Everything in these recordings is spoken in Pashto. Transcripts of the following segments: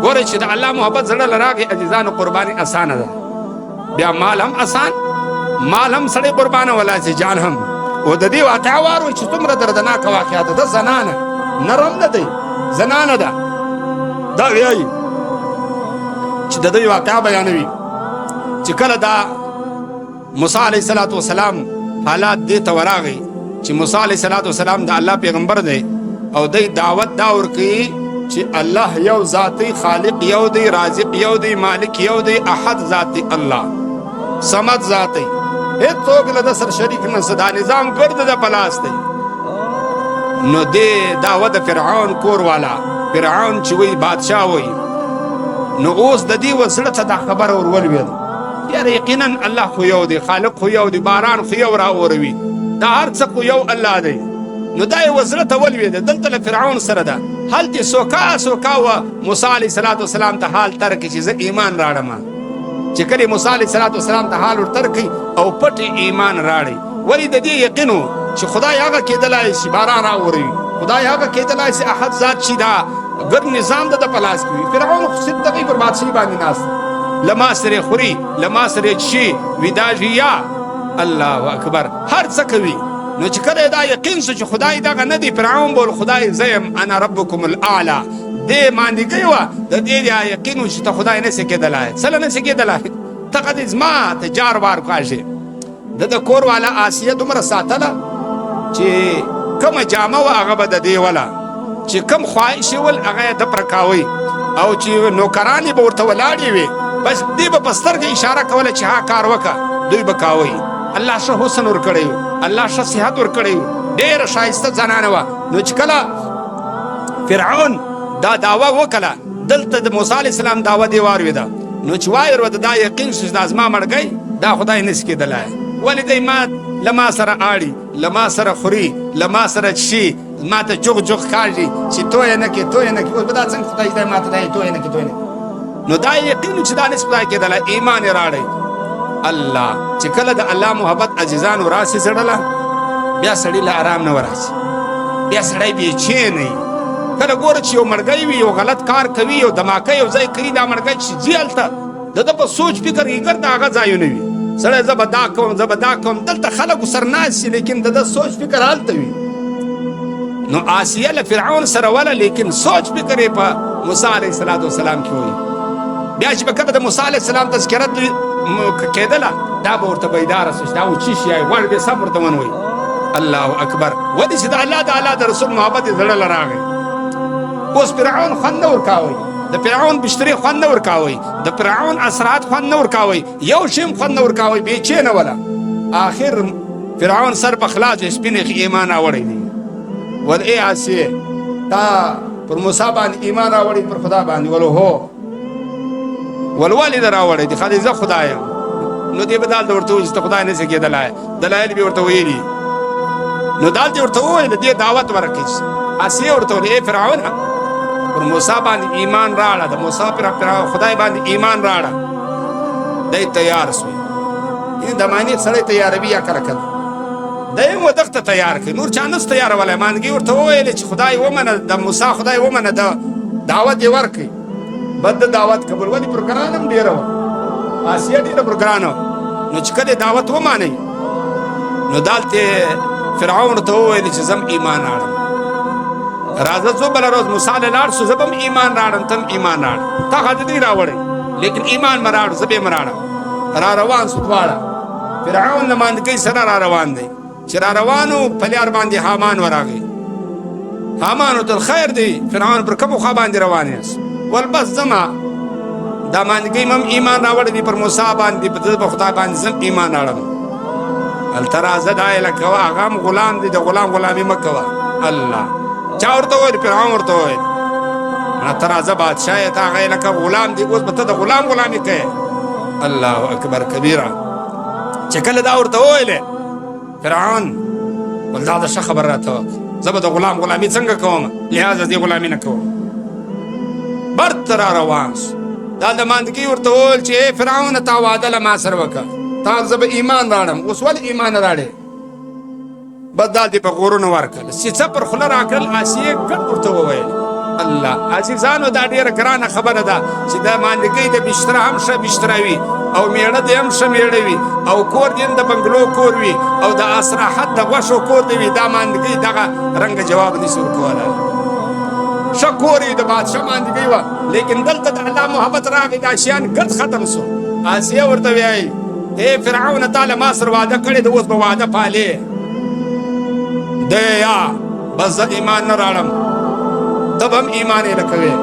ګورئ چې د الله محبت زړه له راغی عزیزانو قرباني اسانه ده بیا مال هم اسان مال هم سړی قربانولی چې جان هم او د دې واقعه واورئ چې څومره دردناکه واقعه ده د زنانه نرم نه دی زنانه ده دا وایي چې د دوی واقعه بیانوي چې کله دا موسی علیه الصلاة والسلام حالات دې ته ورغی چې موسی علیه الصلاة والسلام د الله پیغمبر دی او دی دعوت دا ورکوي چې الله یو ذاتی خالق یو دی رازق یو دی مالک یو دی احد ذاتی الله صمد ذاتی هیڅوک له ده سره شریک نشته دا نظام ګرد ده په لاس دی نو دې دعوت د فرعون کور والا فرعون چې وایي بادشاه وایي نو اوس د دې وزړه ته دا خبره ور ولوېده یاره یقینا الله خو یو دی خالق خو یو دی باران خو یو راوروي دا هر څه خو یو الله دی نو دا یې وزړه ته ولوېده دلته له فرعون سره ده هلته سوکا سوکا وه موسی علیه الصلاة والسلام ته حال ترکړي چې زه ایمان راړم چې کله موسی علیه الصلاة والسلام ته حال ورترکړي او پټ ایمان راړي ولې د دې یقین و چې خدای هغه کېدلی شي باران راوروي خدای هغه کېدلی شي احد ذات شي دا ګر نظام د په لاس کې وي فرعون خو صدقې پر بادشاهي باندې ناست له ما سره خوري له ما سره څښي ویده یا الله اکبر هر څه کوي نو چې کله دا یقین شو چې خدای دغه نه دی فرعون بول خدای زه یم انا ربکم الاعلی دې ماندګۍ وه د دې یقین و چې ته خدای نسې کېدلی څه له نسې کېدلی ته قد زما ته جار وار کاشې د کور والا آسیه دومره ساتله چې کومه جامه وه هغه به د دې وله چې کوم خواهش ول هغه یې ده پرکاوئ او چې نوکرانې به ورته ولاړې وې بس دې به په سترګه اشاره کوله چې ها کار وکړه دوی به کاوئ الله ښه حسن ورکړی و الله ښه صحت ورکړی و ډېره ښایسته زنانه وه نو چې کله فرعون دا دعوه وکړه دلته د موسی علیه السلام دعوه دې واورېده نو چې واورېده دا یقین شو چې دا زما مړګی دا خدای نسي کېدلی ولې دی ما له ما سره آړي له ما سره خوري له ما سره څښي ما ته جوغ جوغ کاږي چې تویې نه کړې تویې نه کړې اوس به دا څنګه خدای دی ما ته دی تویې نه کړې تویې نه نو دا یقین چې دا نسي خدای کېدلی ایمان یې راړی الله چې کله د الله محبت عزیزانو راسي زړه بیا سړي له ارام نه وراسي بیا سړی بېچین وي کله ګوره چې یو مړګی وي یو غلط کار کوي یو دماکه یو ځای کوي دا مړګی چې ځي هلته د ده په سوچ فکر کې ګرد هغه ځایونه وي سړی زه به دا کوم زه به دا کوم دلته خلک ورسره ناست شي لیکن د ده سوچ فکر هلته وي نو آسیه له فرعون سره وله لیکن سوچ فکر یې په موسی علیه السلام کې وي بیا چې به کله د موسی علیه السلام تذکره کېدله دا به ورته بیداره شو چې دا و څه شي غواړي بیا سم ورته ونوي الله اکبر ولې چې د الله د الله د رسول محبت یې زړه له راغی اوس فرعون خوند نه ورکاوئ د فرعون بشتري خوند نه ورکاوئ د فرعون اثرات خوند نه ورکاوئ یو شی هم خوند نه ورکاوئ بېچینه وله آخر فرعون سر په خلاص سپینې ایمان راوړی دی ول ای آسیې تا پر موسی باندې ایمان راوړی پر خدا باندې ولو هو ول ولې ده راوړی دی خالي زه خدای یم نو دې به دلته ورته وویل چې ته خدای نسې کېدلی دلایل به ورته ویلي نو دلته ورته وویل دې دعوت ورکړي آسیې ورته ویل ای فرعونه پر موسی باندې ایمان راړه د موسی پر خدای باندې ایمان راړه دی تیار سوی د معنی سړی تیاروي یا کله کله دی هم ودغته تیار کړي نور چا نس تیارولی مانګي ورته وویلې چې خدای ومنه د موسی خدای ومنه د دعوت یې ورکړي بد د دعوت قبول ولې پر ګران هم ډېره وه آسیه ډېره پر ګرانه نو چې کله دعوت ومانئ نو دلته فرعون ورته وویلې چې زم ایمان راړم راځه څو بله ورځ موسی له لاړ شو زه به هم ایمان راړم ته هم ایمان راړه تا خاطر دی راوړی لیکن ایمان مه راړو زه به یې م راړم را روان سو دواړه فرعون له ماندګۍ سره را روان دی چې را روانو په لار باندې حامان ورغی حامان ورته خیر دی فرعون پر کومو خوا باندې روان یاست ول بس زما دا ماندګۍ م هم ایمان راوړی دی پر موسی باندې په ده په خدای باندې زه ایمان راړم هلته راځه دا یې لکوه هغه هم غلام دی د غلام غلامي مه کوه الله چا ورته وویل فرعون ورته وویل ته راځه بادشاه یې ته هغه یې لکه غلام دی اوس به ته د غلام غلامي کوې الله اکبر کبیره چې کله دا ورته وویلې فرعون ول دا د ښه خبر راته وکړه زه به د غلام غلامي څنګه کوم لهذا دې غلامي نه کوم برته را روان سو دا د ماندګۍ ورته وویل چې ای فرعونه تا وعده له ما سره وکړه تا زه به ایمان راړم اوس ولې ایمان راړې بس دا دې په غورونه ورکړل سیڅه پر خوله راکړل آسیې ګډ ورته وویل الله عزیزانو دا ډیره ګرانه خبره ده چې دا ماندګۍ د بستره هم ښه بستره وي او میړه دې هم ښه میړه وي او کور دې هم د بنګلو کور وي او د استراحت د غوښو کور دې وي دا ماندګۍ دغه رنګه جواب نشي ورکولی ښه کور یې د بادشاه ماندګۍ وه لیکن دلته د الله محبت راغی دا شیان ګډ ختم سو آسیه ورته وایي ای فرعونه تا له ما سره واده کړې ده اوس به واده پالې دی یا بس زه ایمان نه راړم ته به هم ایمان یې لکوې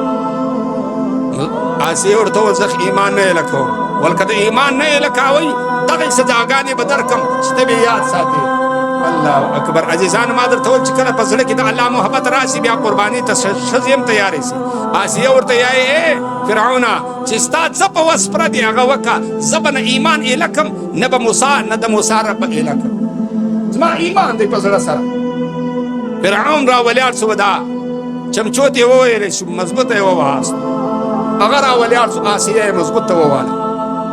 آسیه ورته وویل زه ایمان نه یې لکوم ول که د ایمان نه یې لکاوئ دغې سزاګانې به درکړم چې ته به یاد ساتې الله اکبر عزیزانو ما درته وویل چې کله په زړه کې د الله محبت راشي بیا قرباني ته ښځې هم تیارې شي آسیه ورته وایي فرعونه چې ستا څه په وس پردې هغه وکړه زه به نه ایمان ایله کړم نه به موسی نه د موسی رب به ایله کړم زما ایمان دی په زړه سره فرعون را ولاړ شو دا چمچو ته یې وویلی شو مضبوطه یې ووهاست هغه را ولاړ شو آسیه یې مضبوط ته وواله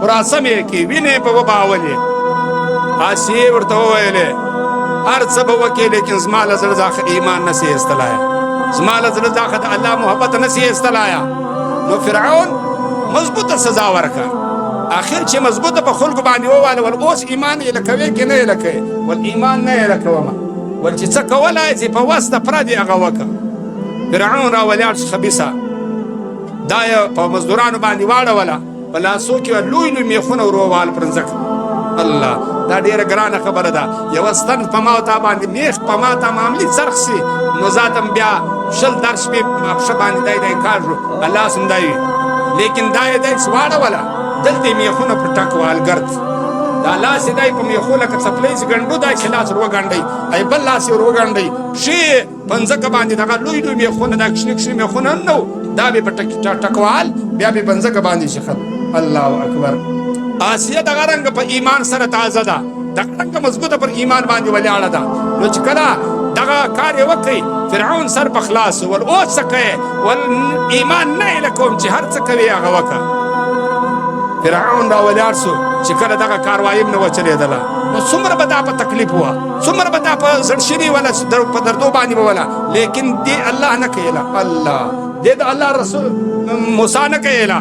خراسم یې کړي وینې په وبهولې آسیې ورته وویلې هر څه به وکړې لیکن زما له زړه څخه ایمان نسي ایستلای زما له زړه څخه د الله محبت نسي ایستلای نو فرعون مضبوطه سزا ورکړه آخر چې مضبوطه په خلکو باندې وواله ول اوس ایمان یې لکوې که نه یې لکوې ول ایمان نه یې لکومه ول چې څه کولی چې په وس د پردې هغه وکړه فرعون را ولاړ شو خبیثه دا یې په مزدورانو باندې واړوله په لاسو کې لوی لوی میخونه ور ووهل پر ځمکه الله دا ډیره ګرانه خبره ده یوه ستن په ما او تا باندې میخ په ما تا معاملې څرخ سي نو ذاتم بیا شل در شپې په پښه باندې دی کار شو الله سم دی لیکن دا یې دی واړوله دلته یې میخونه پر ټکوال ګرد دا لاس یې دی په میخو لکه څپلۍ چې ګنډو داسې لاس ور وګنډئ ای بل لاس یې ور وګنډئ پښې په ځمکه باندې دغه لوی لوی میخونه دا کوچني کوچني میخونه هم نه دا به په ټکوال بیا به په ځمکه باندې شي ختم الله اکبر آسیه دغه رنګه په ایمان سره تازه ده دغه رنګه مضبوطه پر ایمان باندې ولاړه ده نو چې کله دغه کار یې وکړئ فرعون سر په خلاص ول اوس څه کوې ول ایمان نه یې لکوم چې هر څه کوې هغه وکړه فرعون را ولاړ سو چې کله دغه کاروایي هم نه وه چلېدله نو څومره به دا په تکلیف وه څومره به دا په زړشیني وله په دردو باندې به وله لیکن دې الله نه کویله الله دې د الله رسول موسی نه کویله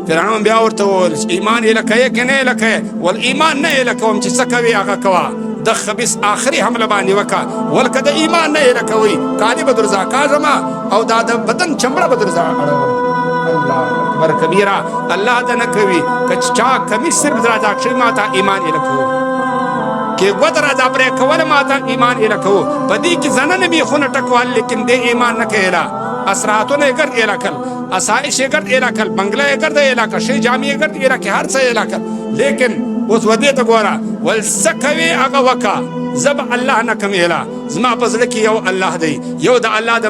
فرعون بیا ورته وویل ایمان یې لکوې که نه یې لکوې ول ایمان نه یې لکوم چې څه کوې هغه کوه د خبیث آخري حمله باندې وکړه ول که د ایمان نه یې لکوئ کالي به درځه کاږمه او دا د بدن چمړه به درځه اړوم الله اکبر کبیره الله دا نه کوي که چا کمیس صرف راځه کښې ما ته ایمان یې لکوو کې ګوت راځه پرې کوله ما ته ایمان یې لکوو په دې کې زنه میخونه ټکوال لیکن دې ایمان نه کویله اسراتونه یې ګرد ایله کړل اسایش یې ګرد ایله کړل بنګله یې ګرد ایله کړ ښې جامې یې ګرد ایله کړې هر څه یې ایله کړل لیکن اوس ودې ته ګوره ول څه کوې هغه وکړه زه به الله نه کوم ایله زما په زړه کې یو الله دی یو د الله د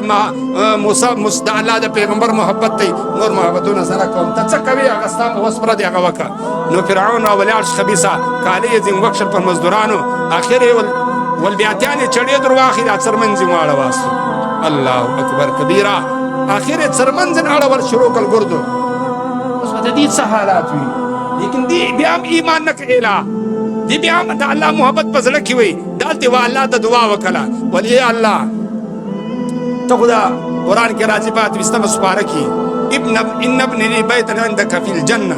موسی د الله د پیغمبر محبت دی نور محبتونه سره کوم ته څه کوې هغه ستا په وس پردې هغه وکړه نو فرعون را ولاړ شو خبیثه کالي یې ځینې وکښل پر مزدورانو اخر یې ول بیاتیان یې چړې در واخې دا څرمنځ یې واړواستو الله اکبر کبیره اخر یې څرمنځ یې اړول شروع کړل ګردو اوس به د دې څه حالات وي لیکن دی بیا هم ایمان نه کویله دی بیا هم د الله محبت په زړه کې وي دلته و الله ته دعا وکړه ول ای الله ته خو دا قرآن کې راځي په 28مه سپاره کې ان ابن لي بیتا عندک فی الجنه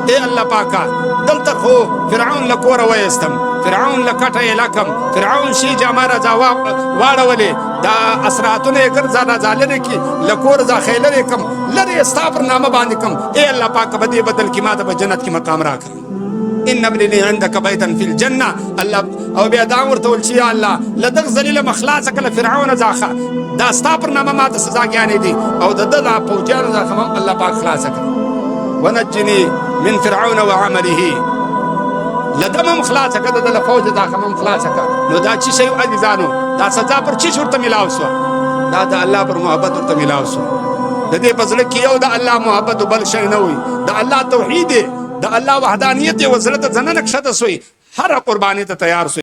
ای الله پاکه دلته خو فرعون له کوره وایستم فرعون له کټه یې لکم فرعون شي جامه راځه واړولې دا اسراتونه یې ګرځه راځه لرې کړي له کور ځه خې لرې کړم لرې ستا پر نامه باندې کړم ای الله پاکه په دې بدل کې ما ته په جنت کې مقام راکړه ان ابن لي عندك بيتا في الجنه الله او بیا دا ورته ویل چې یا الله له دغه ذلیله مه خلاصه کړه فرعون ځاخه دا ستا پر نامه ما ته سزاګانې دي او د ده دا پوجیانو څخه هم الله پاک خلاصه کړه ونجني من فرعون وعمله لدم هم خلاصه کړه د له فوج څخه هم خلاصه کړه نو دا چې شی عزیزانو دا سزا پر چی ورته ملاو شوه دا د الله پر محبت ورته ملاو شوه د دې په زړه کې یو د الله محبت بل شی نه وي د الله توحید د الله وحدانیت یې و زړه ته ځننه کښته سوی هره قرباني ته تیار سوی